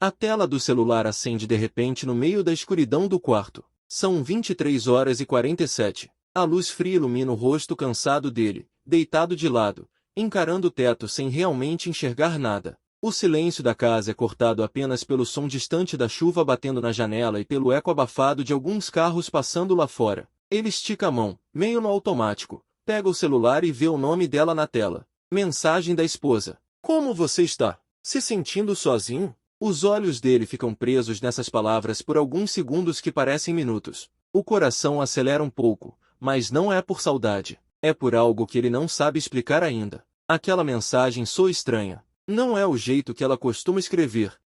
A tela do celular acende de repente no meio da escuridão do quarto. São 23h47. A luz fria ilumina o rosto cansado dele, deitado de lado, encarando o teto sem realmente enxergar nada. O silêncio da casa é cortado apenas pelo som distante da chuva batendo na janela e pelo eco abafado de alguns carros passando lá fora. Ele estica a mão, meio no automático, pega o celular e vê o nome dela na tela. Mensagem da esposa. Como você está? Se sentindo sozinho? Os olhos dele ficam presos nessas palavras por alguns segundos que parecem minutos. O coração acelera um pouco, mas não é por saudade. É por algo que ele não sabe explicar ainda. Aquela mensagem soa estranha. Não é o jeito que ela costuma escrever.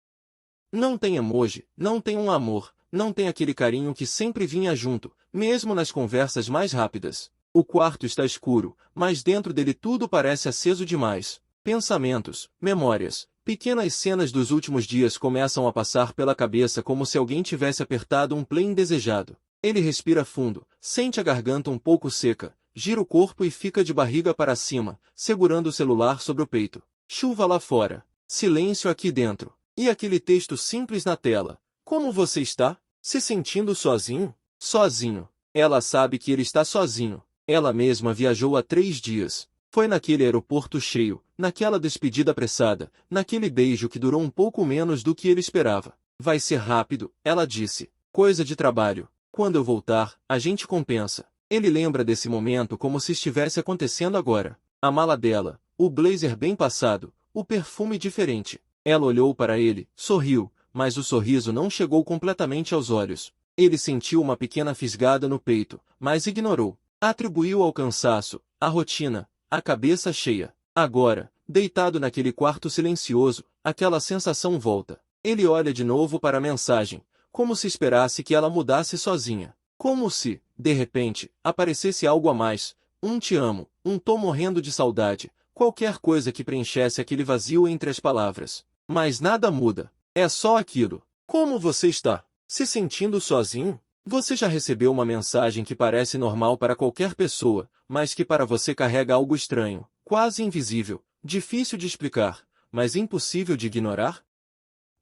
Não tem emoji, não tem um amor, não tem aquele carinho que sempre vinha junto, mesmo nas conversas mais rápidas. O quarto está escuro, mas dentro dele tudo parece aceso demais. Pensamentos, memórias, pequenas cenas dos últimos dias começam a passar pela cabeça como se alguém tivesse apertado um play indesejado. Ele respira fundo, sente a garganta um pouco seca, gira o corpo e fica de barriga para cima, segurando o celular sobre o peito. Chuva lá fora. Silêncio aqui dentro. E aquele texto simples na tela. Como você está? Se sentindo sozinho? Sozinho. Ela sabe que ele está sozinho. Ela mesma viajou há 3 dias. Foi naquele aeroporto cheio, naquela despedida apressada, naquele beijo que durou um pouco menos do que ele esperava. Vai ser rápido, ela disse. Coisa de trabalho. Quando eu voltar, a gente compensa. Ele lembra desse momento como se estivesse acontecendo agora. A mala dela, o blazer bem passado, o perfume diferente. Ela olhou para ele, sorriu, mas o sorriso não chegou completamente aos olhos. Ele sentiu uma pequena fisgada no peito, mas ignorou. Atribuiu ao cansaço, à rotina, a cabeça cheia. Agora, deitado naquele quarto silencioso, aquela sensação volta. Ele olha de novo para a mensagem, como se esperasse que ela mudasse sozinha. Como se, de repente, aparecesse algo a mais, um te amo, um tô morrendo de saudade, qualquer coisa que preenchesse aquele vazio entre as palavras. Mas nada muda. É só aquilo. Como você está? Se sentindo sozinho? Você já recebeu uma mensagem que parece normal para qualquer pessoa, mas que para você carrega algo estranho, quase invisível, difícil de explicar, mas impossível de ignorar?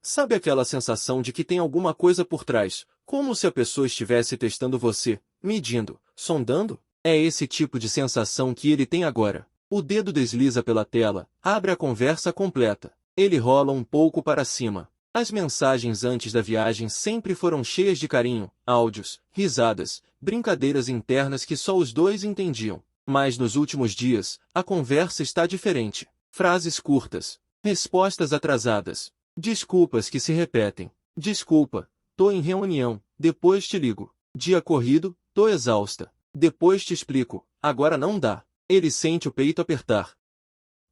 Sabe aquela sensação de que tem alguma coisa por trás, como se a pessoa estivesse testando você, medindo, sondando? É esse tipo de sensação que ele tem agora. O dedo desliza pela tela, abre a conversa completa. Ele rola um pouco para cima. As mensagens antes da viagem sempre foram cheias de carinho, áudios, risadas, brincadeiras internas que só os dois entendiam. Mas nos últimos dias, a conversa está diferente. Frases curtas, respostas atrasadas, desculpas que se repetem. Desculpa, tô em reunião, depois te ligo. Dia corrido, tô exausta. Depois te explico, agora não dá. Ele sente o peito apertar.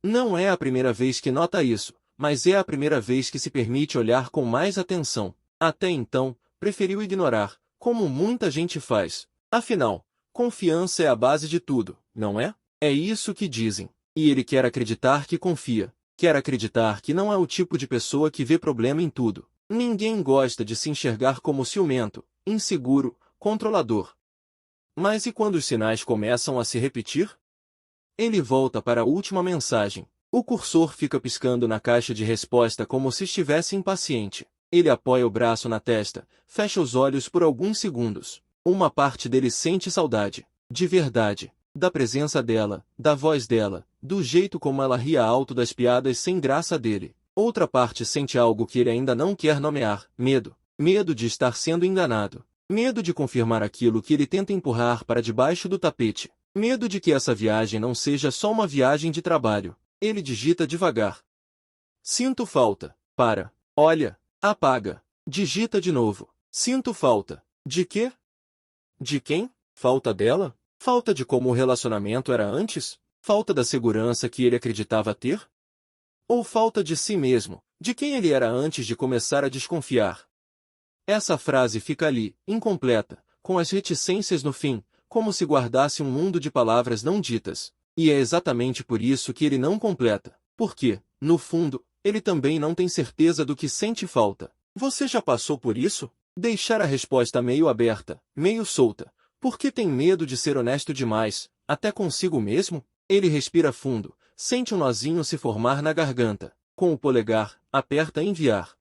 Não é a primeira vez que nota isso, mas é a primeira vez que se permite olhar com mais atenção. Até então, preferiu ignorar, como muita gente faz. Afinal, confiança é a base de tudo, não é? É isso que dizem. E ele quer acreditar que confia. Quer acreditar que não é o tipo de pessoa que vê problema em tudo. Ninguém gosta de se enxergar como ciumento, inseguro, controlador. Mas e quando os sinais começam a se repetir? Ele volta para a última mensagem. O cursor fica piscando na caixa de resposta como se estivesse impaciente. Ele apoia o braço na testa, fecha os olhos por alguns segundos. Uma parte dele sente saudade. De verdade. Da presença dela, da voz dela, do jeito como ela ria alto das piadas sem graça dele. Outra parte sente algo que ele ainda não quer nomear. Medo. Medo de estar sendo enganado. Medo de confirmar aquilo que ele tenta empurrar para debaixo do tapete. Medo de que essa viagem não seja só uma viagem de trabalho. Ele digita devagar. Sinto falta. Para. Olha. Apaga. Digita de novo. Sinto falta. De quê? De quem? Falta dela? Falta de como o relacionamento era antes? Falta da segurança que ele acreditava ter? Ou falta de si mesmo, de quem ele era antes de começar a desconfiar? Essa frase fica ali, incompleta, com as reticências no fim, como se guardasse um mundo de palavras não ditas. E é exatamente por isso que ele não completa. Porque, no fundo, ele também não tem certeza do que sente falta. Você já passou por isso? Deixar a resposta meio aberta, meio solta. Porque tem medo de ser honesto demais, até consigo mesmo? Ele respira fundo, sente um nozinho se formar na garganta. Com o polegar, aperta enviar.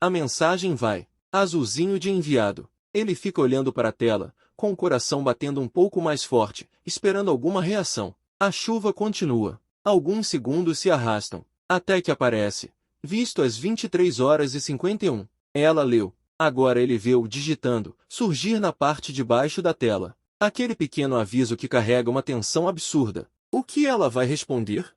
A mensagem vai. Azulzinho de enviado. Ele fica olhando para a tela, com o coração batendo um pouco mais forte, esperando alguma reação. A chuva continua. Alguns segundos se arrastam, até que aparece. Visto às 23h51. Ela leu. Agora ele vê o digitando, surgir na parte de baixo da tela. Aquele pequeno aviso que carrega uma tensão absurda. O que ela vai responder?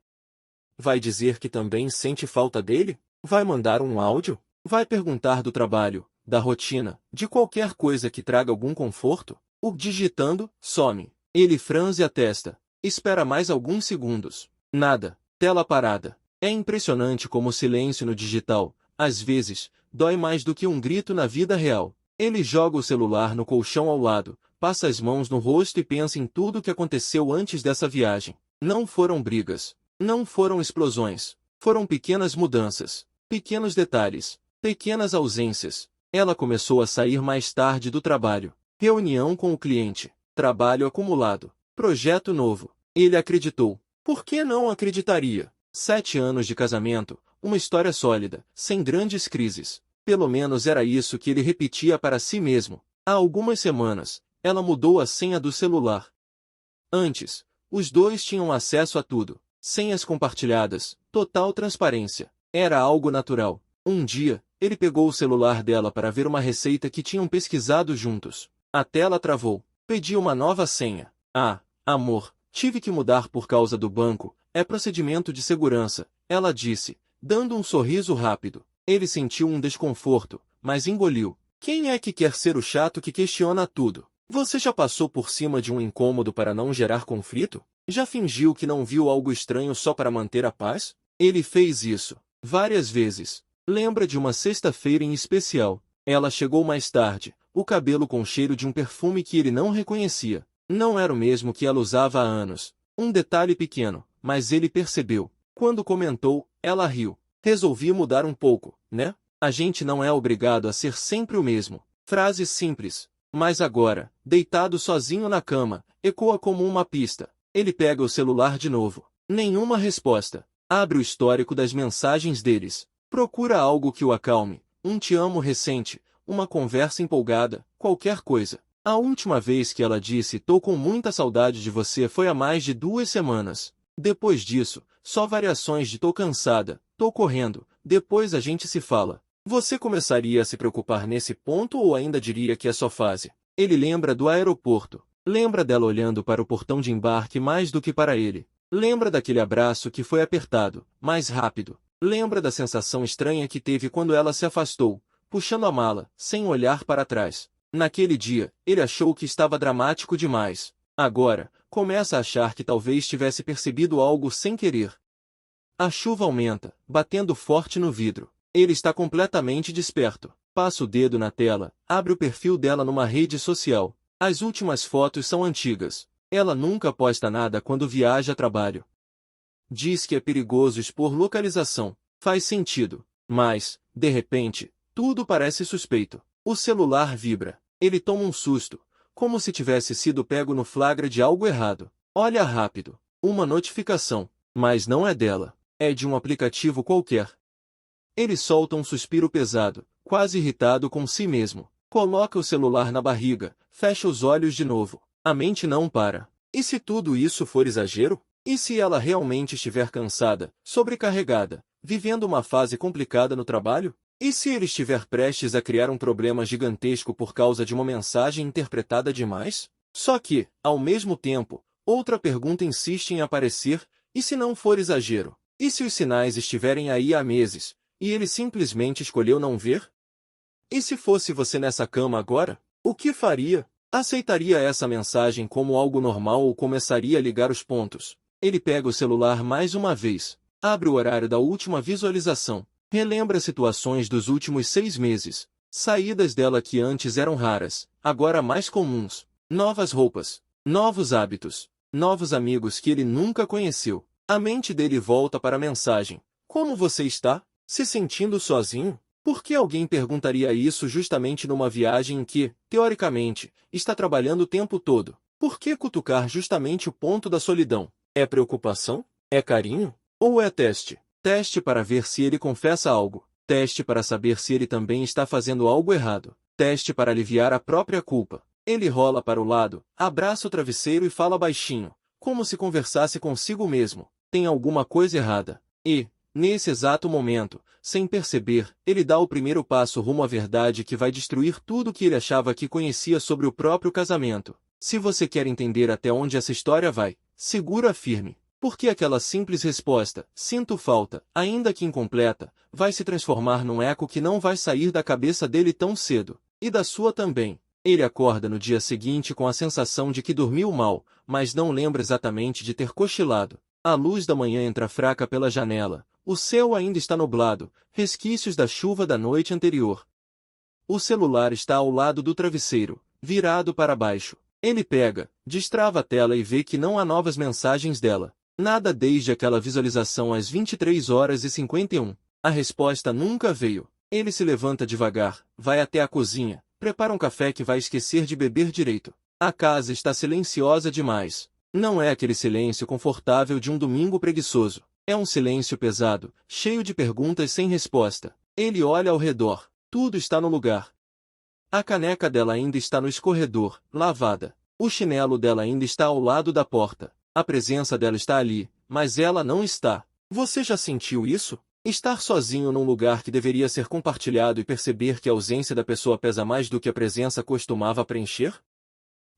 Vai dizer que também sente falta dele? Vai mandar um áudio? Vai perguntar do trabalho, da rotina, de qualquer coisa que traga algum conforto? O digitando some. Ele franze a testa. Espera mais alguns segundos. Nada. Tela parada. É impressionante como o silêncio no digital, às vezes, dói mais do que um grito na vida real. Ele joga o celular no colchão ao lado, passa as mãos no rosto e pensa em tudo o que aconteceu antes dessa viagem. Não foram brigas. Não foram explosões. Foram pequenas mudanças. Pequenos detalhes. Pequenas ausências. Ela começou a sair mais tarde do trabalho. Reunião com o cliente. Trabalho acumulado. Projeto novo. Ele acreditou. Por que não acreditaria? 7 anos de casamento, uma história sólida, sem grandes crises. Pelo menos era isso que ele repetia para si mesmo. Há algumas semanas, ela mudou a senha do celular. Antes, os dois tinham acesso a tudo. Senhas compartilhadas, total transparência. Era algo natural. Um dia, ele pegou o celular dela para ver uma receita que tinham pesquisado juntos. A tela travou. Pediu uma nova senha. Ah, amor, tive que mudar por causa do banco. É procedimento de segurança, ela disse, dando um sorriso rápido. Ele sentiu um desconforto, mas engoliu. Quem é que quer ser o chato que questiona tudo? Você já passou por cima de um incômodo para não gerar conflito? Já fingiu que não viu algo estranho só para manter a paz? Ele fez isso várias vezes. Lembra de uma sexta-feira em especial. Ela chegou mais tarde, o cabelo com cheiro de um perfume que ele não reconhecia. Não era o mesmo que ela usava há anos. Um detalhe pequeno, mas ele percebeu. Quando comentou, ela riu. Resolvi mudar um pouco, né? A gente não é obrigado a ser sempre o mesmo. Frase simples. Mas agora, deitado sozinho na cama, ecoa como uma pista. Ele pega o celular de novo. Nenhuma resposta. Abre o histórico das mensagens deles. Procura algo que o acalme. Um te amo recente, uma conversa empolgada, qualquer coisa. A última vez que ela disse "tô com muita saudade de você" foi há mais de 2 semanas. Depois disso, só variações de "tô cansada", "tô correndo", depois a gente se fala. Você começaria a se preocupar nesse ponto ou ainda diria que é só fase? Ele lembra do aeroporto. Lembra dela olhando para o portão de embarque mais do que para ele. Lembra daquele abraço que foi apertado, mais rápido. Lembra da sensação estranha que teve quando ela se afastou, puxando a mala, sem olhar para trás. Naquele dia, ele achou que estava dramático demais. Agora, começa a achar que talvez tivesse percebido algo sem querer. A chuva aumenta, batendo forte no vidro. Ele está completamente desperto. Passa o dedo na tela, abre o perfil dela numa rede social. As últimas fotos são antigas. Ela nunca posta nada quando viaja a trabalho. Diz que é perigoso expor localização. Faz sentido. Mas, de repente, tudo parece suspeito. O celular vibra. Ele toma um susto, como se tivesse sido pego no flagra de algo errado. Olha rápido. Uma notificação. Mas não é dela. É de um aplicativo qualquer. Ele solta um suspiro pesado, quase irritado com si mesmo. Coloca o celular na barriga, fecha os olhos de novo. A mente não para. E se tudo isso for exagero? E se ela realmente estiver cansada, sobrecarregada, vivendo uma fase complicada no trabalho? E se ele estiver prestes a criar um problema gigantesco por causa de uma mensagem interpretada demais? Só que, ao mesmo tempo, outra pergunta insiste em aparecer: e se não for exagero? E se os sinais estiverem aí há meses, e ele simplesmente escolheu não ver? E se fosse você nessa cama agora? O que faria? Aceitaria essa mensagem como algo normal ou começaria a ligar os pontos? Ele pega o celular mais uma vez, abre o horário da última visualização, relembra situações dos últimos 6 meses, saídas dela que antes eram raras, agora mais comuns, novas roupas, novos hábitos, novos amigos que ele nunca conheceu. A mente dele volta para a mensagem: como você está? Se sentindo sozinho? Por que alguém perguntaria isso justamente numa viagem em que, teoricamente, está trabalhando o tempo todo? Por que cutucar justamente o ponto da solidão? É preocupação? É carinho? Ou é teste? Teste para ver se ele confessa algo. Teste para saber se ele também está fazendo algo errado. Teste para aliviar a própria culpa. Ele rola para o lado, abraça o travesseiro e fala baixinho, como se conversasse consigo mesmo. Tem alguma coisa errada. E, nesse exato momento, sem perceber, ele dá o primeiro passo rumo à verdade que vai destruir tudo que ele achava que conhecia sobre o próprio casamento. Se você quer entender até onde essa história vai, segura firme. Porque aquela simples resposta, sinto falta, ainda que incompleta, vai se transformar num eco que não vai sair da cabeça dele tão cedo. E da sua também. Ele acorda no dia seguinte com a sensação de que dormiu mal, mas não lembra exatamente de ter cochilado. A luz da manhã entra fraca pela janela. O céu ainda está nublado, resquícios da chuva da noite anterior. O celular está ao lado do travesseiro, virado para baixo. Ele pega, destrava a tela e vê que não há novas mensagens dela. Nada desde aquela visualização às 23h51. A resposta nunca veio. Ele se levanta devagar, vai até a cozinha, prepara um café que vai esquecer de beber direito. A casa está silenciosa demais. Não é aquele silêncio confortável de um domingo preguiçoso. É um silêncio pesado, cheio de perguntas sem resposta. Ele olha ao redor. Tudo está no lugar. A caneca dela ainda está no escorredor, lavada. O chinelo dela ainda está ao lado da porta. A presença dela está ali, mas ela não está. Você já sentiu isso? Estar sozinho num lugar que deveria ser compartilhado e perceber que a ausência da pessoa pesa mais do que a presença costumava preencher?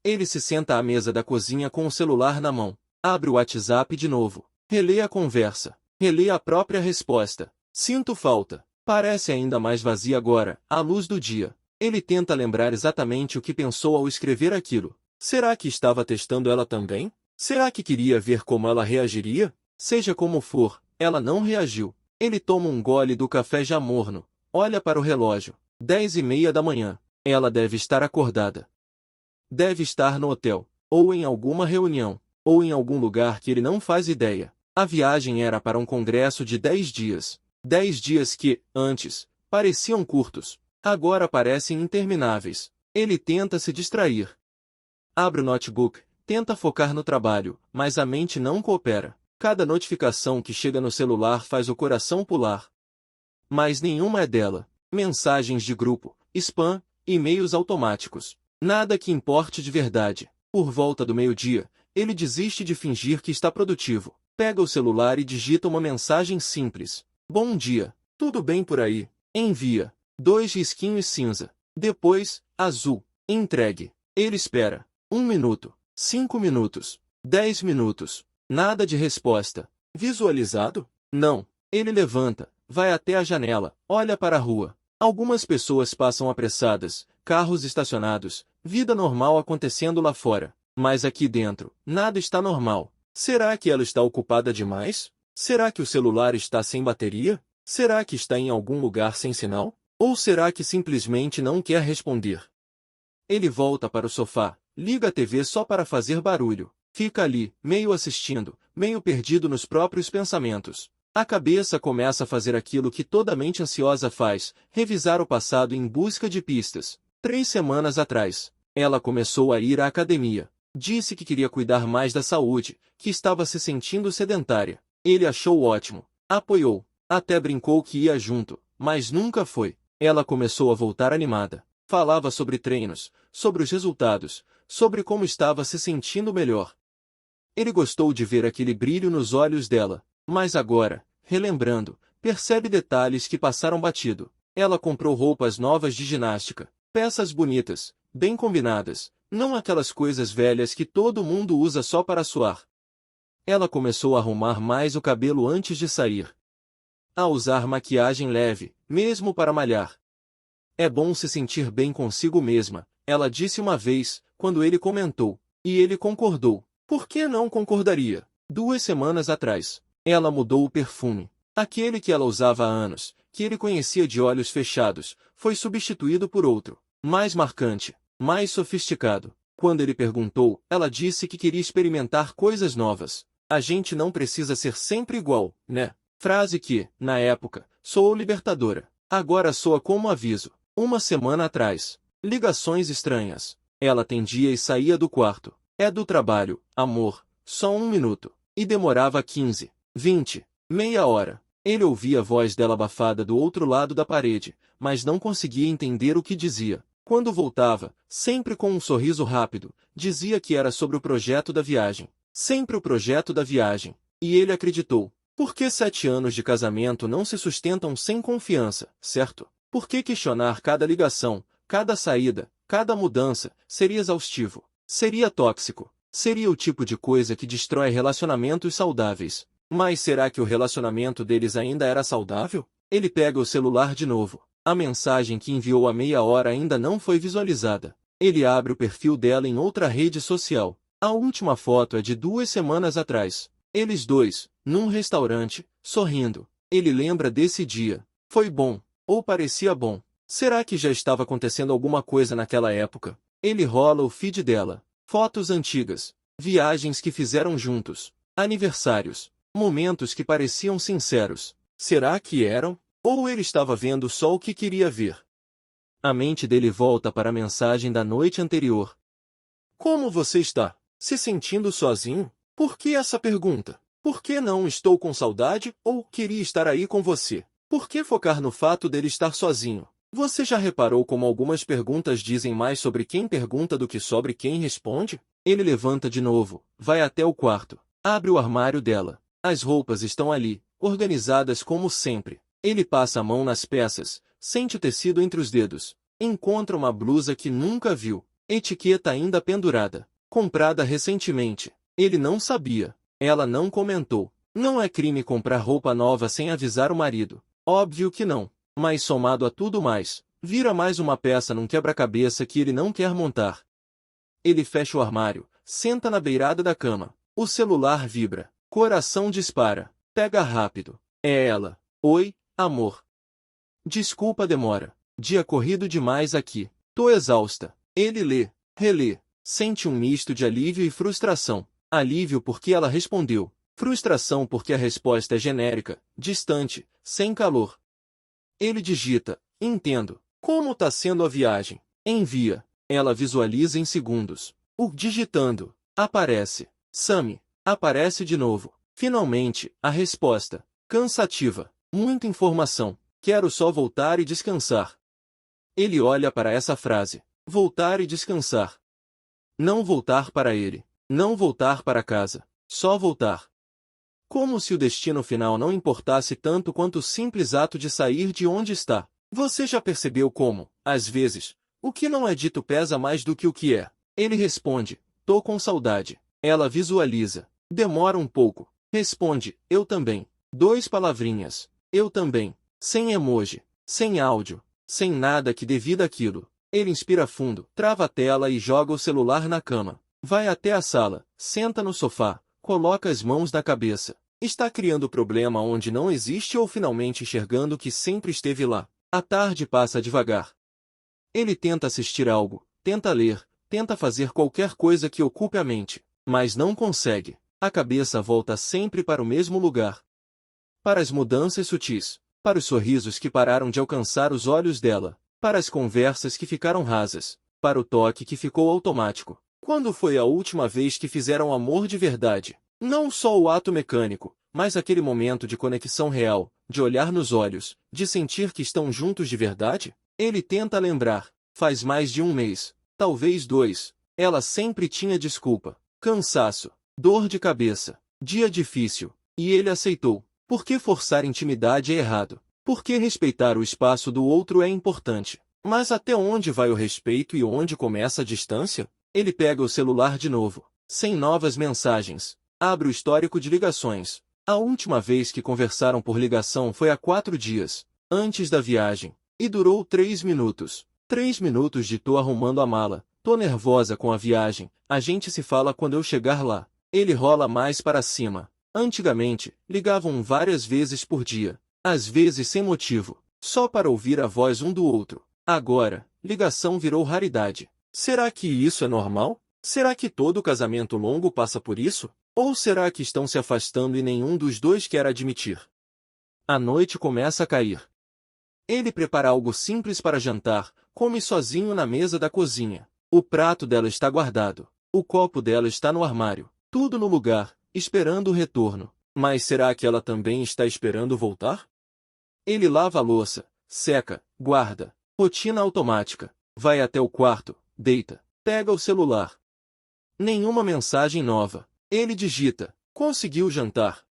Ele se senta à mesa da cozinha com o celular na mão. Abre o WhatsApp de novo. Relê a conversa. Relê a própria resposta. Sinto falta. Parece ainda mais vazia agora, à luz do dia. Ele tenta lembrar exatamente o que pensou ao escrever aquilo. Será que estava testando ela também? Será que queria ver como ela reagiria? Seja como for, ela não reagiu. Ele toma um gole do café já morno. Olha para o relógio. 10h30 da manhã. Ela deve estar acordada. Deve estar no hotel, ou em alguma reunião, ou em algum lugar que ele não faz ideia. A viagem era para um congresso de 10 dias. 10 dias que, antes, pareciam curtos. Agora parecem intermináveis. Ele tenta se distrair. Abre o notebook, tenta focar no trabalho, mas a mente não coopera. Cada notificação que chega no celular faz o coração pular. Mas nenhuma é dela. Mensagens de grupo, spam, e-mails automáticos. Nada que importe de verdade. Por volta do meio-dia, ele desiste de fingir que está produtivo. Pega o celular e digita uma mensagem simples. Bom dia. Tudo bem por aí? Envia. 2 risquinhos cinza. Depois, azul. Entregue. Ele espera. 1 minuto. 5 minutos. 10 minutos. Nada de resposta. Visualizado? Não. Ele levanta, vai até a janela, olha para a rua. Algumas pessoas passam apressadas, carros estacionados, vida normal acontecendo lá fora. Mas aqui dentro, nada está normal. Será que ela está ocupada demais? Será que o celular está sem bateria? Será que está em algum lugar sem sinal? Ou será que simplesmente não quer responder? Ele volta para o sofá, liga a TV só para fazer barulho. Fica ali, meio assistindo, meio perdido nos próprios pensamentos. A cabeça começa a fazer aquilo que toda mente ansiosa faz, revisar o passado em busca de pistas. 3 semanas atrás, ela começou a ir à academia. Disse que queria cuidar mais da saúde, que estava se sentindo sedentária. Ele achou ótimo. Apoiou. Até brincou que ia junto, mas nunca foi. Ela começou a voltar animada. Falava sobre treinos, sobre os resultados, sobre como estava se sentindo melhor. Ele gostou de ver aquele brilho nos olhos dela. Mas agora, relembrando, percebe detalhes que passaram batido. Ela comprou roupas novas de ginástica, peças bonitas, bem combinadas, não aquelas coisas velhas que todo mundo usa só para suar. Ela começou a arrumar mais o cabelo antes de sair. A usar maquiagem leve, mesmo para malhar. É bom se sentir bem consigo mesma, ela disse uma vez, quando ele comentou. E ele concordou. Por que não concordaria? 2 semanas atrás. Ela mudou o perfume. Aquele que ela usava há anos, que ele conhecia de olhos fechados, foi substituído por outro, mais marcante, mais sofisticado. Quando ele perguntou, ela disse que queria experimentar coisas novas. A gente não precisa ser sempre igual, né? Frase que, na época, soou libertadora. Agora soa como aviso. 1 semana atrás. Ligações estranhas. Ela atendia e saía do quarto. É do trabalho, amor. Só 1 minuto. E demorava 15. 20, meia hora. Ele ouvia a voz dela abafada do outro lado da parede, mas não conseguia entender o que dizia. Quando voltava, sempre com um sorriso rápido, dizia que era sobre o projeto da viagem. Sempre o projeto da viagem. E ele acreditou. Por que 7 anos de casamento não se sustentam sem confiança, certo? Por que questionar cada ligação, cada saída, cada mudança, seria exaustivo? Seria tóxico? Seria o tipo de coisa que destrói relacionamentos saudáveis. Mas será que o relacionamento deles ainda era saudável? Ele pega o celular de novo. A mensagem que enviou há meia hora ainda não foi visualizada. Ele abre o perfil dela em outra rede social. A última foto é de 2 semanas atrás. Eles dois, num restaurante, sorrindo. Ele lembra desse dia. Foi bom. Ou parecia bom. Será que já estava acontecendo alguma coisa naquela época? Ele rola o feed dela. Fotos antigas. Viagens que fizeram juntos. Aniversários. Momentos que pareciam sinceros. Será que eram? Ou ele estava vendo só o que queria ver? A mente dele volta para a mensagem da noite anterior. Como você está? Se sentindo sozinho? Por que essa pergunta? Por que não estou com saudade ou queria estar aí com você? Por que focar no fato dele estar sozinho? Você já reparou como algumas perguntas dizem mais sobre quem pergunta do que sobre quem responde? Ele levanta de novo, vai até o quarto, abre o armário dela. As roupas estão ali, organizadas como sempre. Ele passa a mão nas peças, sente o tecido entre os dedos. Encontra uma blusa que nunca viu, etiqueta ainda pendurada, comprada recentemente. Ele não sabia. Ela não comentou. Não é crime comprar roupa nova sem avisar o marido. Óbvio que não. Mas somado a tudo mais, vira mais uma peça num quebra-cabeça que ele não quer montar. Ele fecha o armário, senta na beirada da cama. O celular vibra. Coração dispara. Pega rápido. É ela. Oi, amor. Desculpa a demora. Dia corrido demais aqui. Tô exausta. Ele lê, relê. Sente um misto de alívio e frustração. Alívio porque ela respondeu. Frustração porque a resposta é genérica, distante, sem calor. Ele digita. Entendo. Como tá sendo a viagem? Envia. Ela visualiza em segundos. O digitando. Aparece. Sami. Aparece de novo. Finalmente, a resposta. Cansativa. Muita informação. Quero só voltar e descansar. Ele olha para essa frase. Voltar e descansar. Não voltar para ele. Não voltar para casa. Só voltar. Como se o destino final não importasse tanto quanto o simples ato de sair de onde está. Você já percebeu como, às vezes, o que não é dito pesa mais do que o que é? Ele responde. Tô com saudade. Ela visualiza. Demora um pouco. Responde, eu também. 2 palavrinhas. Eu também. Sem emoji. Sem áudio. Sem nada que dê vida àquilo. Ele inspira fundo, trava a tela e joga o celular na cama. Vai até a sala, senta no sofá, coloca as mãos na cabeça. Está criando problema onde não existe ou finalmente enxergando que sempre esteve lá. A tarde passa devagar. Ele tenta assistir algo, tenta ler, tenta fazer qualquer coisa que ocupe a mente, mas não consegue. A cabeça volta sempre para o mesmo lugar. Para as mudanças sutis, para os sorrisos que pararam de alcançar os olhos dela, para as conversas que ficaram rasas, para o toque que ficou automático. Quando foi a última vez que fizeram amor de verdade? Não só o ato mecânico, mas aquele momento de conexão real, de olhar nos olhos, de sentir que estão juntos de verdade? Ele tenta lembrar. Faz mais de 1 mês, talvez 2. Ela sempre tinha desculpa. Cansaço. Dor de cabeça. Dia difícil. E ele aceitou. Por que forçar intimidade é errado? Por que respeitar o espaço do outro é importante? Mas até onde vai o respeito e onde começa a distância? Ele pega o celular de novo. Sem novas mensagens. Abre o histórico de ligações. A última vez que conversaram por ligação foi há 4 dias, antes da viagem. E durou 3 minutos. 3 minutos de tô arrumando a mala. Tô nervosa com a viagem. A gente se fala quando eu chegar lá. Ele rola mais para cima. Antigamente, ligavam várias vezes por dia. Às vezes sem motivo. Só para ouvir a voz um do outro. Agora, ligação virou raridade. Será que isso é normal? Será que todo casamento longo passa por isso? Ou será que estão se afastando e nenhum dos dois quer admitir? A noite começa a cair. Ele prepara algo simples para jantar, come sozinho na mesa da cozinha. O prato dela está guardado. O copo dela está no armário. Tudo no lugar, esperando o retorno. Mas será que ela também está esperando voltar? Ele lava a louça, seca, guarda. Rotina automática. Vai até o quarto, deita, pega o celular. Nenhuma mensagem nova. Ele digita. Conseguiu jantar.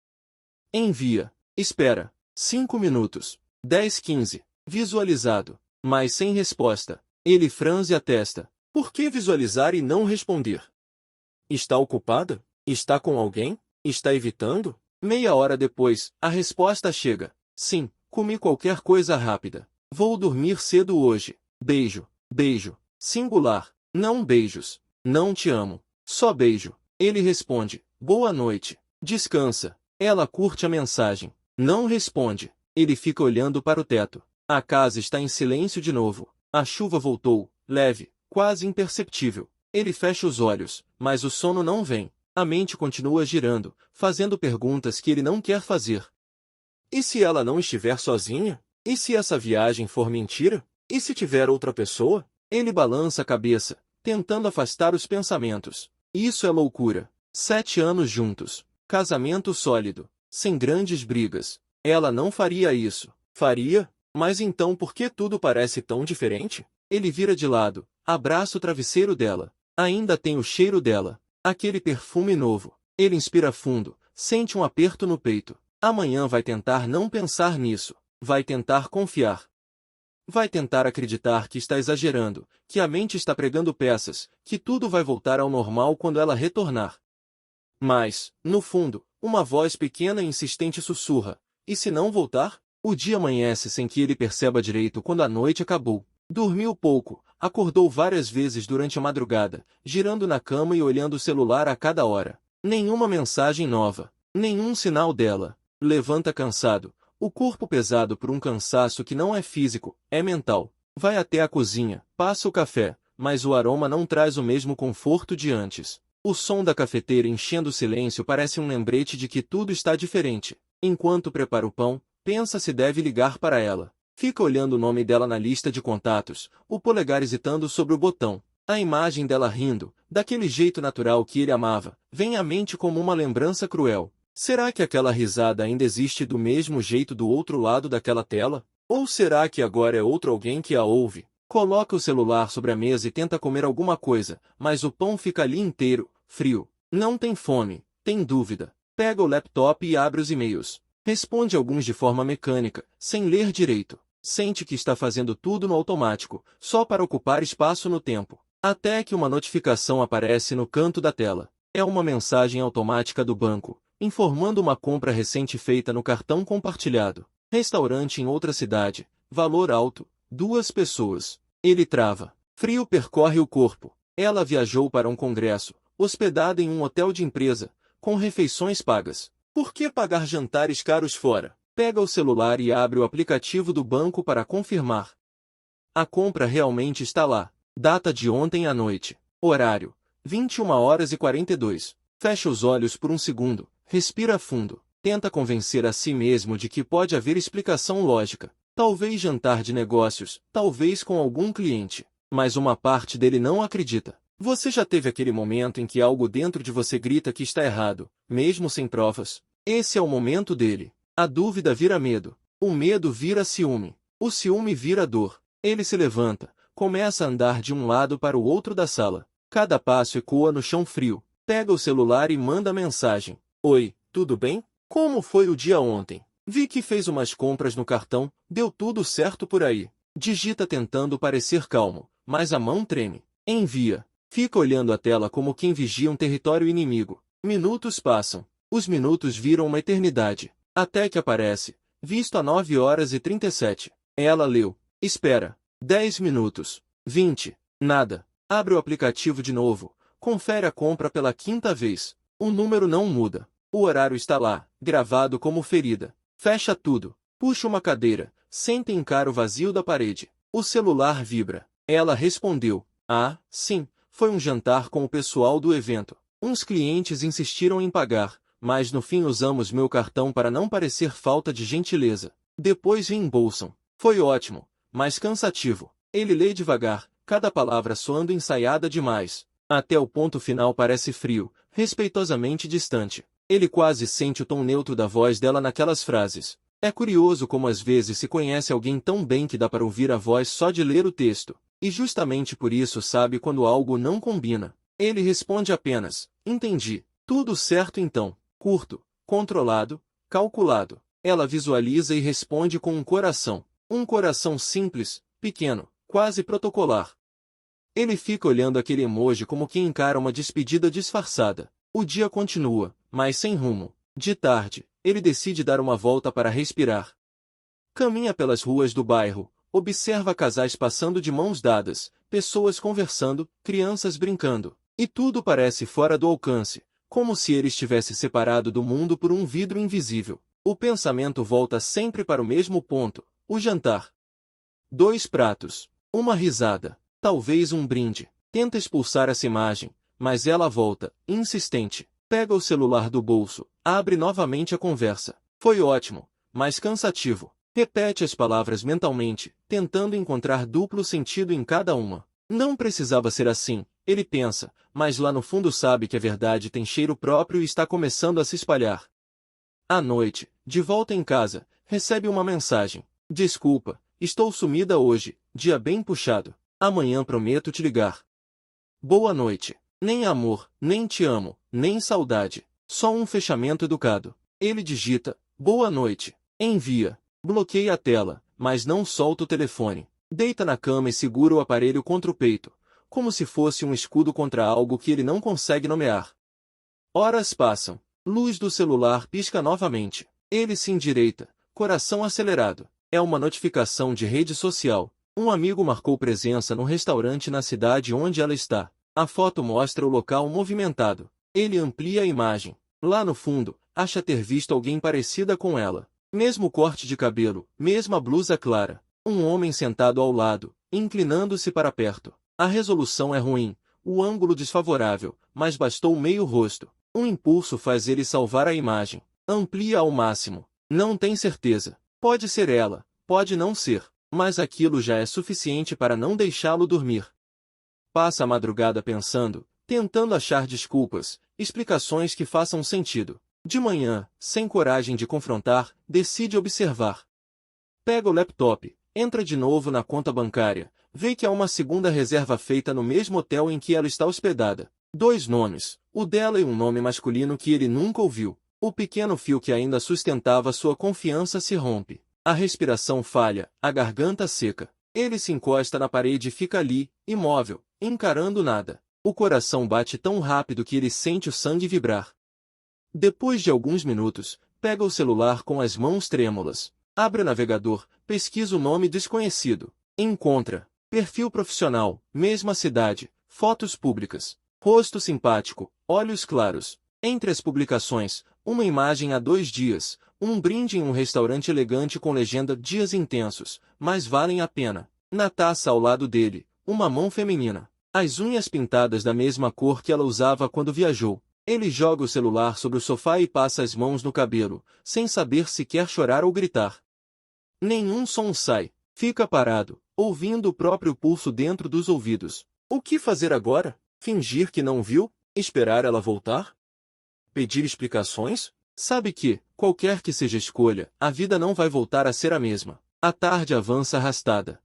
Envia. Espera. 5 minutos. 10, 15. Visualizado. Mas sem resposta. Ele franze a testa. Por que visualizar e não responder? Está ocupada? Está com alguém? Está evitando? Meia hora depois, a resposta chega. Sim, comi qualquer coisa rápida. Vou dormir cedo hoje. Beijo. Beijo. Singular. Não beijos. Não te amo. Só beijo. Ele responde. Boa noite. Descansa. Ela curte a mensagem. Não responde. Ele fica olhando para o teto. A casa está em silêncio de novo. A chuva voltou, leve, quase imperceptível. Ele fecha os olhos, mas o sono não vem. A mente continua girando, fazendo perguntas que ele não quer fazer. E se ela não estiver sozinha? E se essa viagem for mentira? E se tiver outra pessoa? Ele balança a cabeça, tentando afastar os pensamentos. Isso é loucura. 7 anos juntos. Casamento sólido. Sem grandes brigas. Ela não faria isso. Faria? Mas então por que tudo parece tão diferente? Ele vira de lado, abraça o travesseiro dela. Ainda tem o cheiro dela. Aquele perfume novo. Ele inspira fundo, sente um aperto no peito. Amanhã vai tentar não pensar nisso. Vai tentar confiar. Vai tentar acreditar que está exagerando, que a mente está pregando peças, que tudo vai voltar ao normal quando ela retornar. Mas, no fundo, uma voz pequena e insistente sussurra. E se não voltar? O dia amanhece sem que ele perceba direito quando a noite acabou. Dormiu pouco, acordou várias vezes durante a madrugada, girando na cama e olhando o celular a cada hora. Nenhuma mensagem nova, nenhum sinal dela. Levanta cansado, o corpo pesado por um cansaço que não é físico, é mental. Vai até a cozinha, passa o café, mas o aroma não traz o mesmo conforto de antes. O som da cafeteira enchendo o silêncio parece um lembrete de que tudo está diferente. Enquanto prepara o pão, pensa se deve ligar para ela. Fica olhando o nome dela na lista de contatos, o polegar hesitando sobre o botão. A imagem dela rindo, daquele jeito natural que ele amava, vem à mente como uma lembrança cruel. Será que aquela risada ainda existe do mesmo jeito do outro lado daquela tela? Ou será que agora é outro alguém que a ouve? Coloca o celular sobre a mesa e tenta comer alguma coisa, mas o pão fica ali inteiro, frio. Não tem fome, tem dúvida. Pega o laptop e abre os e-mails. Responde alguns de forma mecânica, sem ler direito. Sente que está fazendo tudo no automático, só para ocupar espaço no tempo. Até que uma notificação aparece no canto da tela. É uma mensagem automática do banco, informando uma compra recente feita no cartão compartilhado. Restaurante em outra cidade, valor alto, 2 pessoas. Ele trava. Frio percorre o corpo. Ela viajou para um congresso, hospedada em um hotel de empresa, com refeições pagas. Por que pagar jantares caros fora? Pega o celular e abre o aplicativo do banco para confirmar. A compra realmente está lá. Data de ontem à noite. Horário: 21h42. Fecha os olhos por um segundo, respira fundo. Tenta convencer a si mesmo de que pode haver explicação lógica. Talvez jantar de negócios, talvez com algum cliente. Mas uma parte dele não acredita. Você já teve aquele momento em que algo dentro de você grita que está errado, mesmo sem provas? Esse é o momento dele. A dúvida vira medo. O medo vira ciúme. O ciúme vira dor. Ele se levanta, começa a andar de um lado para o outro da sala. Cada passo ecoa no chão frio. Pega o celular e manda mensagem. Oi, tudo bem? Como foi o dia ontem? Vi que fez umas compras no cartão, deu tudo certo por aí. Digita tentando parecer calmo, mas a mão treme. Envia. Fica olhando a tela como quem vigia um território inimigo. Minutos passam. Os minutos viram uma eternidade. Até que aparece. Visto a 9h37. Ela leu. Espera. 10 minutos. 20. Nada. Abre o aplicativo de novo. Confere a compra pela 5ª vez. O número não muda. O horário está lá, gravado como ferida. Fecha tudo. Puxa uma cadeira. Senta e encara o vazio da parede. O celular vibra. Ela respondeu. Ah, sim. Foi um jantar com o pessoal do evento. Uns clientes insistiram em pagar, mas no fim usamos meu cartão para não parecer falta de gentileza. Depois reembolsam. Foi ótimo, mas cansativo. Ele lê devagar, cada palavra soando ensaiada demais. Até o ponto final parece frio, respeitosamente distante. Ele quase sente o tom neutro da voz dela naquelas frases. É curioso como às vezes se conhece alguém tão bem que dá para ouvir a voz só de ler o texto, e justamente por isso sabe quando algo não combina. Ele responde apenas, entendi. Tudo certo então. Curto, controlado, calculado. Ela visualiza e responde com um coração. Um coração simples, pequeno, quase protocolar. Ele fica olhando aquele emoji como quem encara uma despedida disfarçada. O dia continua, mas sem rumo. De tarde, ele decide dar uma volta para respirar. Caminha pelas ruas do bairro, observa casais passando de mãos dadas, pessoas conversando, crianças brincando. E tudo parece fora do alcance, como se ele estivesse separado do mundo por um vidro invisível. O pensamento volta sempre para o mesmo ponto, o jantar. 2 pratos, uma risada, talvez um brinde. Tenta expulsar essa imagem, mas ela volta, insistente. Pega o celular do bolso, abre novamente a conversa. Foi ótimo, mas cansativo. Repete as palavras mentalmente, tentando encontrar duplo sentido em cada uma. Não precisava ser assim, ele pensa, mas lá no fundo sabe que a verdade tem cheiro próprio e está começando a se espalhar. À noite, de volta em casa, recebe uma mensagem. Desculpa, estou sumida hoje, dia bem puxado. Amanhã prometo te ligar. Boa noite. Nem amor, nem te amo, nem saudade. Só um fechamento educado. Ele digita, boa noite. Envia. Bloqueia a tela, mas não solta o telefone. Deita na cama e segura o aparelho contra o peito, como se fosse um escudo contra algo que ele não consegue nomear. Horas passam. Luz do celular pisca novamente. Ele se endireita, coração acelerado. É uma notificação de rede social. Um amigo marcou presença no restaurante na cidade onde ela está. A foto mostra o local movimentado. Ele amplia a imagem. Lá no fundo, acha ter visto alguém parecida com ela. Mesmo corte de cabelo, mesma blusa clara. Um homem sentado ao lado, inclinando-se para perto. A resolução é ruim, o ângulo desfavorável, mas bastou meio rosto. Um impulso faz ele salvar a imagem. Amplia ao máximo. Não tem certeza. Pode ser ela, pode não ser, mas aquilo já é suficiente para não deixá-lo dormir. Passa a madrugada pensando, tentando achar desculpas, explicações que façam sentido. De manhã, sem coragem de confrontar, decide observar. Pega o laptop, entra de novo na conta bancária, vê que há uma segunda reserva feita no mesmo hotel em que ela está hospedada. 2 nomes, o dela e um nome masculino que ele nunca ouviu. O pequeno fio que ainda sustentava sua confiança se rompe. A respiração falha, a garganta seca. Ele se encosta na parede e fica ali, imóvel, encarando nada. O coração bate tão rápido que ele sente o sangue vibrar. Depois de alguns minutos, pega o celular com as mãos trêmulas. Abre o navegador, pesquisa o nome desconhecido. Encontra. Perfil profissional, mesma cidade, fotos públicas. Rosto simpático, olhos claros. Entre as publicações, uma imagem há 2 dias, um brinde em um restaurante elegante com legenda Dias Intensos, mas valem a pena. Na taça ao lado dele, uma mão feminina. As unhas pintadas da mesma cor que ela usava quando viajou. Ele joga o celular sobre o sofá e passa as mãos no cabelo, sem saber se quer chorar ou gritar. Nenhum som sai. Fica parado, ouvindo o próprio pulso dentro dos ouvidos. O que fazer agora? Fingir que não viu? Esperar ela voltar? Pedir explicações? Sabe que, qualquer que seja a escolha, a vida não vai voltar a ser a mesma. A tarde avança arrastada.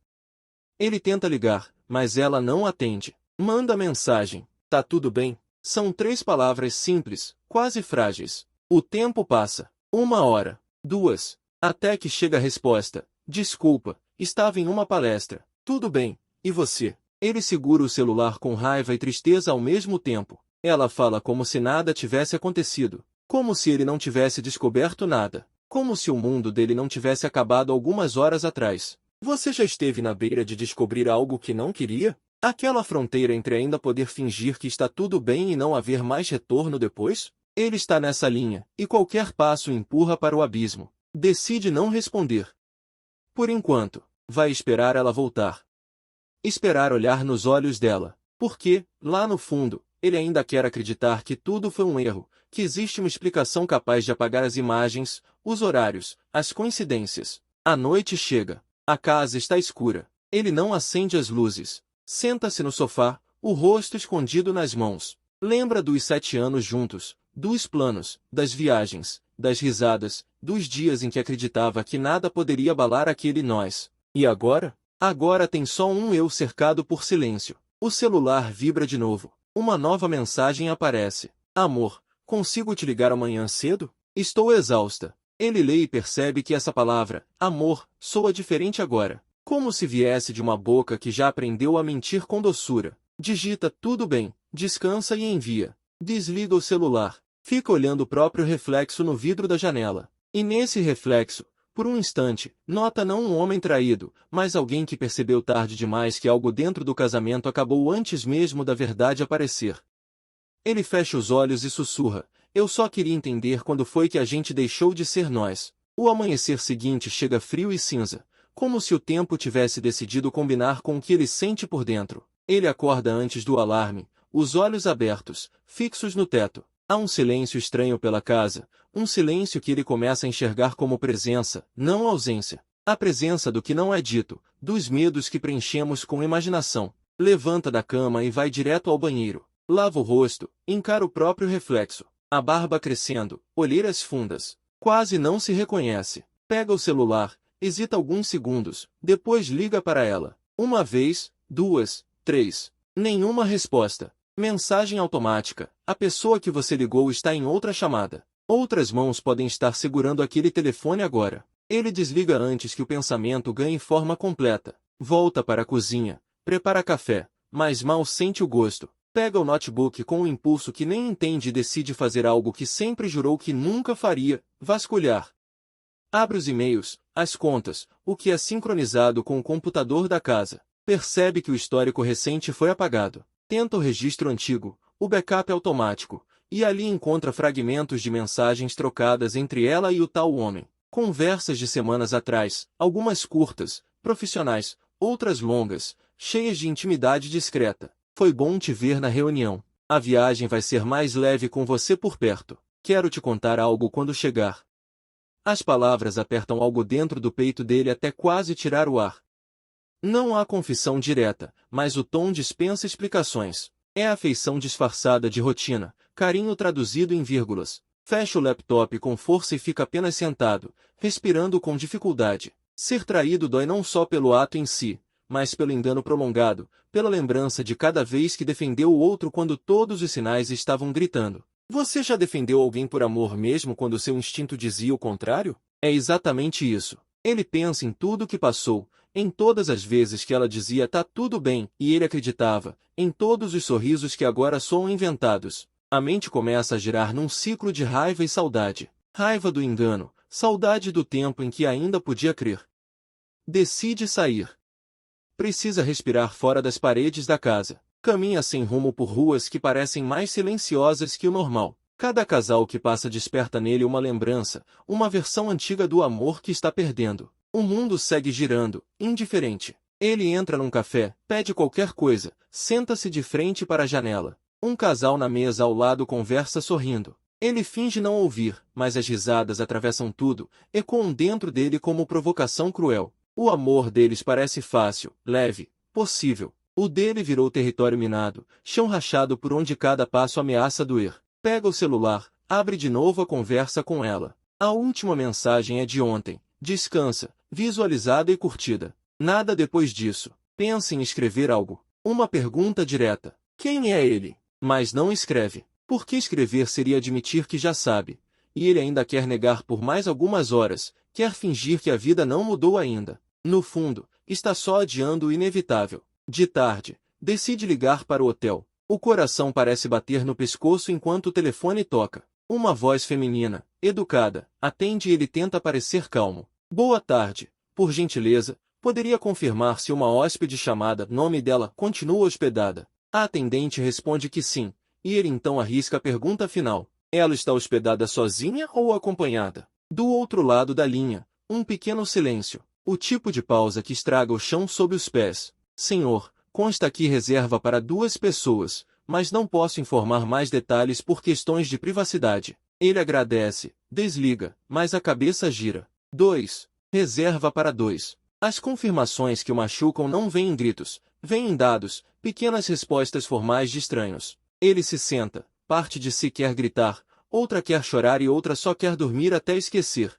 Ele tenta ligar, mas ela não atende. Manda mensagem. Tá tudo bem? São 3 palavras simples, quase frágeis. O tempo passa. 1 hora. 2. Até que chega a resposta. Desculpa, estava em uma palestra. Tudo bem. E você? Ele segura o celular com raiva e tristeza ao mesmo tempo. Ela fala como se nada tivesse acontecido. Como se ele não tivesse descoberto nada. Como se o mundo dele não tivesse acabado algumas horas atrás. Você já esteve na beira de descobrir algo que não queria? Aquela fronteira entre ainda poder fingir que está tudo bem e não haver mais retorno depois? Ele está nessa linha, e qualquer passo empurra para o abismo. Decide não responder. Por enquanto, vai esperar ela voltar. Esperar olhar nos olhos dela. Porque, lá no fundo, ele ainda quer acreditar que tudo foi um erro, que existe uma explicação capaz de apagar as imagens, os horários, as coincidências. A noite chega. A casa está escura. Ele não acende as luzes. Senta-se no sofá, o rosto escondido nas mãos. Lembra dos 7 anos juntos, dos planos, das viagens, das risadas, dos dias em que acreditava que nada poderia abalar aquele nós. E agora? Agora tem só um eu cercado por silêncio. O celular vibra de novo. Uma nova mensagem aparece. Amor, consigo te ligar amanhã cedo? Estou exausta. Ele lê e percebe que essa palavra, amor, soa diferente agora. Como se viesse de uma boca que já aprendeu a mentir com doçura. Digita tudo bem, descansa e envia. Desliga o celular. Fica olhando o próprio reflexo no vidro da janela. E nesse reflexo, por um instante, nota não um homem traído, mas alguém que percebeu tarde demais que algo dentro do casamento acabou antes mesmo da verdade aparecer. Ele fecha os olhos e sussurra, eu só queria entender quando foi que a gente deixou de ser nós. O amanhecer seguinte chega frio e cinza, como se o tempo tivesse decidido combinar com o que ele sente por dentro. Ele acorda antes do alarme, os olhos abertos, fixos no teto. Há um silêncio estranho pela casa, um silêncio que ele começa a enxergar como presença, não ausência. A presença do que não é dito, dos medos que preenchemos com imaginação. Levanta da cama e vai direto ao banheiro. Lava o rosto, encara o próprio reflexo. A barba crescendo, olheiras fundas. Quase não se reconhece. Pega o celular, hesita alguns segundos, depois liga para ela. Uma vez, duas, três. Nenhuma resposta. Mensagem automática. A pessoa que você ligou está em outra chamada. Outras mãos podem estar segurando aquele telefone agora. Ele desliga antes que o pensamento ganhe forma completa. Volta para a cozinha. Prepara café, mas mal sente o gosto. Pega o notebook com um impulso que nem entende e decide fazer algo que sempre jurou que nunca faria, vasculhar. Abre os e-mails, as contas, o que é sincronizado com o computador da casa. Percebe que o histórico recente foi apagado. Tenta o registro antigo, o backup automático, e ali encontra fragmentos de mensagens trocadas entre ela e o tal homem. Conversas de semanas atrás, algumas curtas, profissionais, outras longas, cheias de intimidade discreta. Foi bom te ver na reunião. A viagem vai ser mais leve com você por perto. Quero te contar algo quando chegar. As palavras apertam algo dentro do peito dele até quase tirar o ar. Não há confissão direta, mas o tom dispensa explicações. É afeição disfarçada de rotina, carinho traduzido em vírgulas. Fecha o laptop com força e fica apenas sentado, respirando com dificuldade. Ser traído dói não só pelo ato em si, mas pelo engano prolongado, pela lembrança de cada vez que defendeu o outro quando todos os sinais estavam gritando. Você já defendeu alguém por amor mesmo quando seu instinto dizia o contrário? É exatamente isso. Ele pensa em tudo o que passou, em todas as vezes que ela dizia tá tudo bem, e ele acreditava, em todos os sorrisos que agora soam inventados. A mente começa a girar num ciclo de raiva e saudade. Raiva do engano, saudade do tempo em que ainda podia crer. Decide sair. Precisa respirar fora das paredes da casa. Caminha sem rumo por ruas que parecem mais silenciosas que o normal. Cada casal que passa desperta nele uma lembrança, uma versão antiga do amor que está perdendo. O mundo segue girando, indiferente. Ele entra num café, pede qualquer coisa, senta-se de frente para a janela. Um casal na mesa ao lado conversa sorrindo. Ele finge não ouvir, mas as risadas atravessam tudo, ecoam dentro dele como provocação cruel. O amor deles parece fácil, leve, possível. O dele virou território minado, chão rachado por onde cada passo ameaça doer. Pega o celular, abre de novo a conversa com ela. A última mensagem é de ontem. Descansa, visualizada e curtida. Nada depois disso. Pensa em escrever algo. Uma pergunta direta. Quem é ele? Mas não escreve. Porque escrever seria admitir que já sabe. E ele ainda quer negar por mais algumas horas, quer fingir que a vida não mudou ainda. No fundo, está só adiando o inevitável. De tarde, decide ligar para o hotel. O coração parece bater no pescoço enquanto o telefone toca. Uma voz feminina, educada, atende e ele tenta parecer calmo. Boa tarde, por gentileza, poderia confirmar se uma hóspede chamada nome dela continua hospedada? A atendente responde que sim, e ele então arrisca a pergunta final. Ela está hospedada sozinha ou acompanhada? Do outro lado da linha, um pequeno silêncio. O tipo de pausa que estraga o chão sob os pés. Senhor, consta aqui reserva para 2 pessoas, mas não posso informar mais detalhes por questões de privacidade. Ele agradece, desliga, mas a cabeça gira. 2. Reserva para 2. As confirmações que o machucam não vêm em gritos, vêm em dados, pequenas respostas formais de estranhos. Ele se senta, parte de si quer gritar, outra quer chorar e outra só quer dormir até esquecer.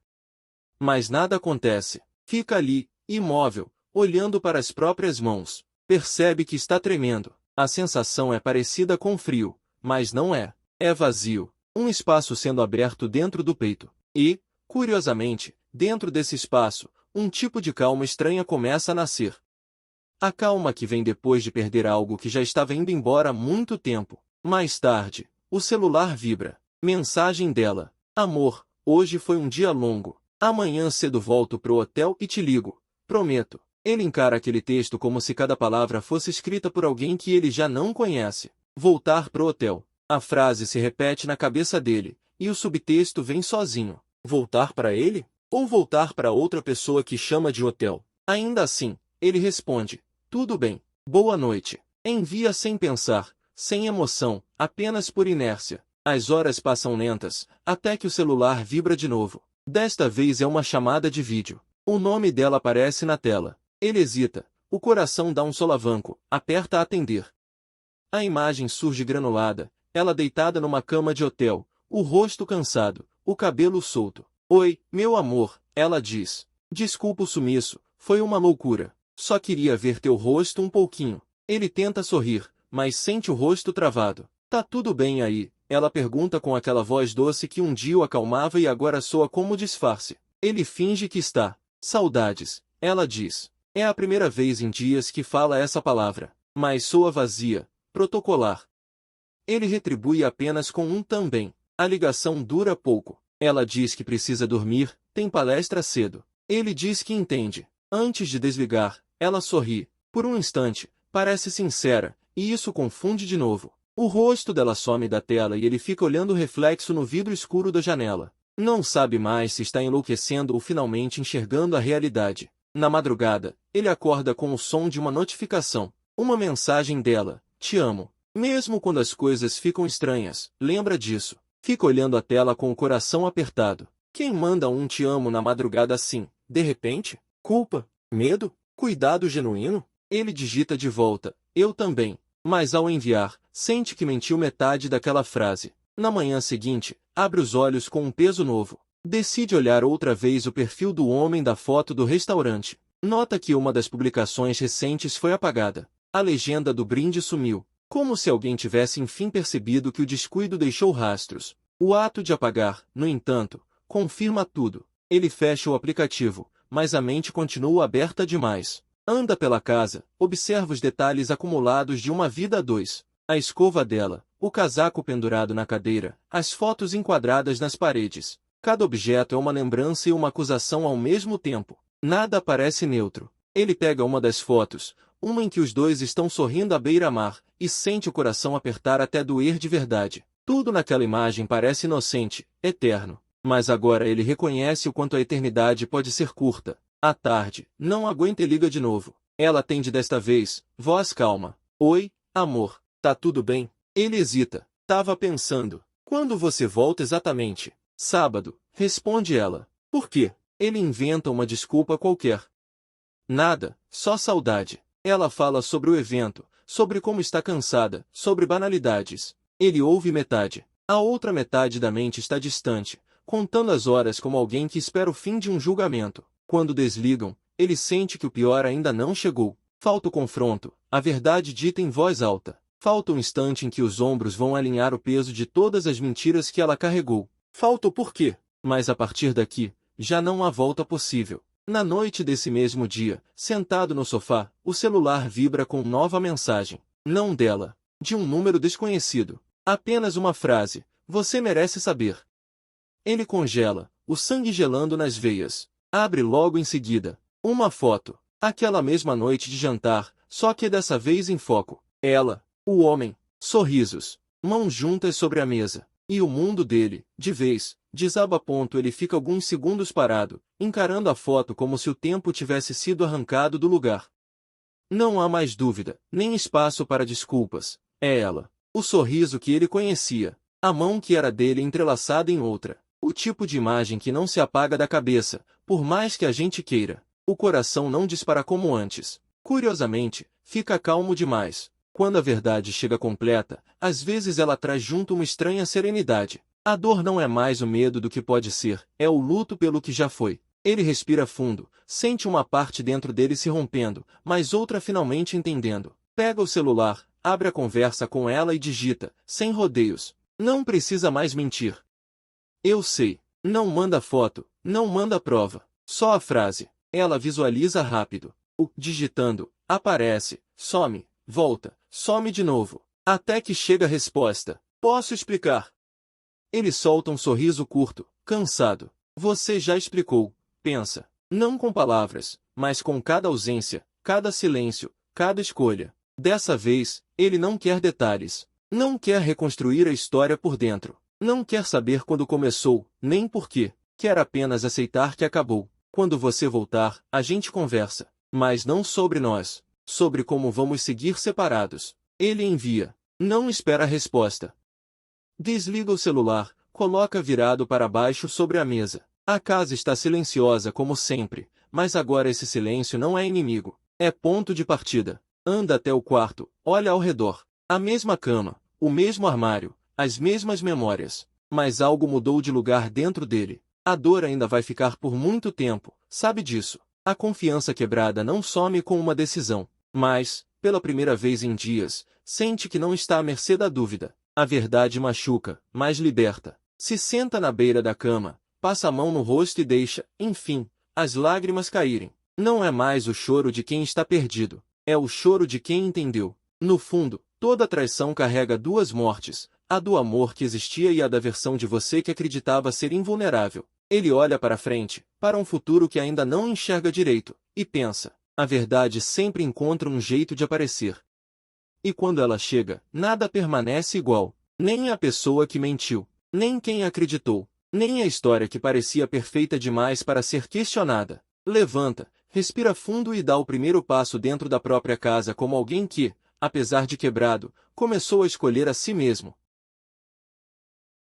Mas nada acontece. Fica ali, imóvel, olhando para as próprias mãos. Percebe que está tremendo. A sensação é parecida com frio, mas não é. É vazio. Um espaço sendo aberto dentro do peito. E, curiosamente, dentro desse espaço, um tipo de calma estranha começa a nascer. A calma que vem depois de perder algo que já estava indo embora há muito tempo. Mais tarde, o celular vibra. Mensagem dela. Amor, hoje foi um dia longo. Amanhã cedo volto pro hotel e te ligo. Prometo. Ele encara aquele texto como se cada palavra fosse escrita por alguém que ele já não conhece. Voltar pro hotel. A frase se repete na cabeça dele, e o subtexto vem sozinho. Voltar para ele? Ou voltar para outra pessoa que chama de hotel? Ainda assim, ele responde. Tudo bem. Boa noite. Envia sem pensar, sem emoção, apenas por inércia. As horas passam lentas, até que o celular vibra de novo. Desta vez é uma chamada de vídeo. O nome dela aparece na tela. Ele hesita. O coração dá um solavanco. Aperta atender. A imagem surge granulada. Ela deitada numa cama de hotel. O rosto cansado. O cabelo solto. Oi, meu amor, ela diz. Desculpa o sumiço. Foi uma loucura. Só queria ver teu rosto um pouquinho. Ele tenta sorrir, mas sente o rosto travado. Tá tudo bem aí? Ela pergunta com aquela voz doce que um dia o acalmava e agora soa como disfarce. Ele finge que está. Saudades, ela diz. É a primeira vez em dias que fala essa palavra, mas soa vazia, protocolar. Ele retribui apenas com um também. A ligação dura pouco. Ela diz que precisa dormir, tem palestra cedo. Ele diz que entende. Antes de desligar, ela sorri. Por um instante, parece sincera, e isso confunde de novo. O rosto dela some da tela e ele fica olhando o reflexo no vidro escuro da janela. Não sabe mais se está enlouquecendo ou finalmente enxergando a realidade. Na madrugada, ele acorda com o som de uma notificação. Uma mensagem dela. Te amo. Mesmo quando as coisas ficam estranhas, lembra disso. Fica olhando a tela com o coração apertado. Quem manda um te amo na madrugada assim? De repente? Culpa? Medo? Cuidado genuíno? Ele digita de volta. Eu também. Mas ao enviar, sente que mentiu metade daquela frase. Na manhã seguinte, abre os olhos com um peso novo. Decide olhar outra vez o perfil do homem da foto do restaurante. Nota que uma das publicações recentes foi apagada. A legenda do brinde sumiu. Como se alguém tivesse enfim percebido que o descuido deixou rastros. O ato de apagar, no entanto, confirma tudo. Ele fecha o aplicativo, mas a mente continua aberta demais. Anda pela casa, observa os detalhes acumulados de uma vida a dois. A escova dela, o casaco pendurado na cadeira, as fotos enquadradas nas paredes. Cada objeto é uma lembrança e uma acusação ao mesmo tempo. Nada parece neutro. Ele pega uma das fotos, uma em que os dois estão sorrindo à beira-mar, e sente o coração apertar até doer de verdade. Tudo naquela imagem parece inocente, eterno. Mas agora ele reconhece o quanto a eternidade pode ser curta. À tarde, não aguenta e liga de novo. Ela atende desta vez, voz calma. Oi, amor, tá tudo bem? Ele hesita. Tava pensando. Quando você volta exatamente? Sábado, responde ela. Por quê? Ele inventa uma desculpa qualquer. Nada, só saudade. Ela fala sobre o evento, sobre como está cansada, sobre banalidades. Ele ouve metade. A outra metade da mente está distante, contando as horas como alguém que espera o fim de um julgamento. Quando desligam, ele sente que o pior ainda não chegou. Falta o confronto, a verdade dita em voz alta. Falta o instante em que os ombros vão alinhar o peso de todas as mentiras que ela carregou. Falta o porquê. Mas a partir daqui, já não há volta possível. Na noite desse mesmo dia, sentado no sofá, o celular vibra com nova mensagem. Não dela. De um número desconhecido. Apenas uma frase. Você merece saber. Ele congela, o sangue gelando nas veias. Abre logo em seguida. Uma foto. Aquela mesma noite de jantar, só que dessa vez em foco. Ela, o homem, sorrisos, mãos juntas sobre a mesa. E o mundo dele, de vez, desaba. Ele fica alguns segundos parado, encarando a foto como se o tempo tivesse sido arrancado do lugar. Não há mais dúvida, nem espaço para desculpas. É ela. O sorriso que ele conhecia. A mão que era dele entrelaçada em outra. O tipo de imagem que não se apaga da cabeça, por mais que a gente queira. O coração não dispara como antes. Curiosamente, fica calmo demais. Quando a verdade chega completa, às vezes ela traz junto uma estranha serenidade. A dor não é mais o medo do que pode ser, é o luto pelo que já foi. Ele respira fundo, sente uma parte dentro dele se rompendo, mas outra finalmente entendendo. Pega o celular, abre a conversa com ela e digita, sem rodeios. Não precisa mais mentir. Eu sei. Não manda foto, não manda prova. Só a frase. Ela visualiza rápido. O digitando, aparece, some, volta, some de novo. Até que chega a resposta. Posso explicar? Ele solta um sorriso curto, cansado. Você já explicou, pensa. Não com palavras, mas com cada ausência, cada silêncio, cada escolha. Dessa vez, ele não quer detalhes. Não quer reconstruir a história por dentro. Não quer saber quando começou, nem por quê. Quer apenas aceitar que acabou. Quando você voltar, a gente conversa. Mas não sobre nós. Sobre como vamos seguir separados. Ele envia. Não espera a resposta. Desliga o celular, coloca virado para baixo sobre a mesa. A casa está silenciosa como sempre, mas agora esse silêncio não é inimigo. É ponto de partida. Anda até o quarto, olha ao redor. A mesma cama, o mesmo armário, as mesmas memórias. Mas algo mudou de lugar dentro dele. A dor ainda vai ficar por muito tempo, sabe disso. A confiança quebrada não some com uma decisão. Mas, pela primeira vez em dias, sente que não está à mercê da dúvida. A verdade machuca, mas liberta. Se senta na beira da cama, passa a mão no rosto e deixa, enfim, as lágrimas caírem. Não é mais o choro de quem está perdido. É o choro de quem entendeu. No fundo, toda traição carrega duas mortes. A do amor que existia e a da versão de você que acreditava ser invulnerável. Ele olha para frente, para um futuro que ainda não enxerga direito, e pensa, a verdade sempre encontra um jeito de aparecer. E quando ela chega, nada permanece igual. Nem a pessoa que mentiu, nem quem acreditou, nem a história que parecia perfeita demais para ser questionada. Levanta, respira fundo e dá o primeiro passo dentro da própria casa como alguém que, apesar de quebrado, começou a escolher a si mesmo.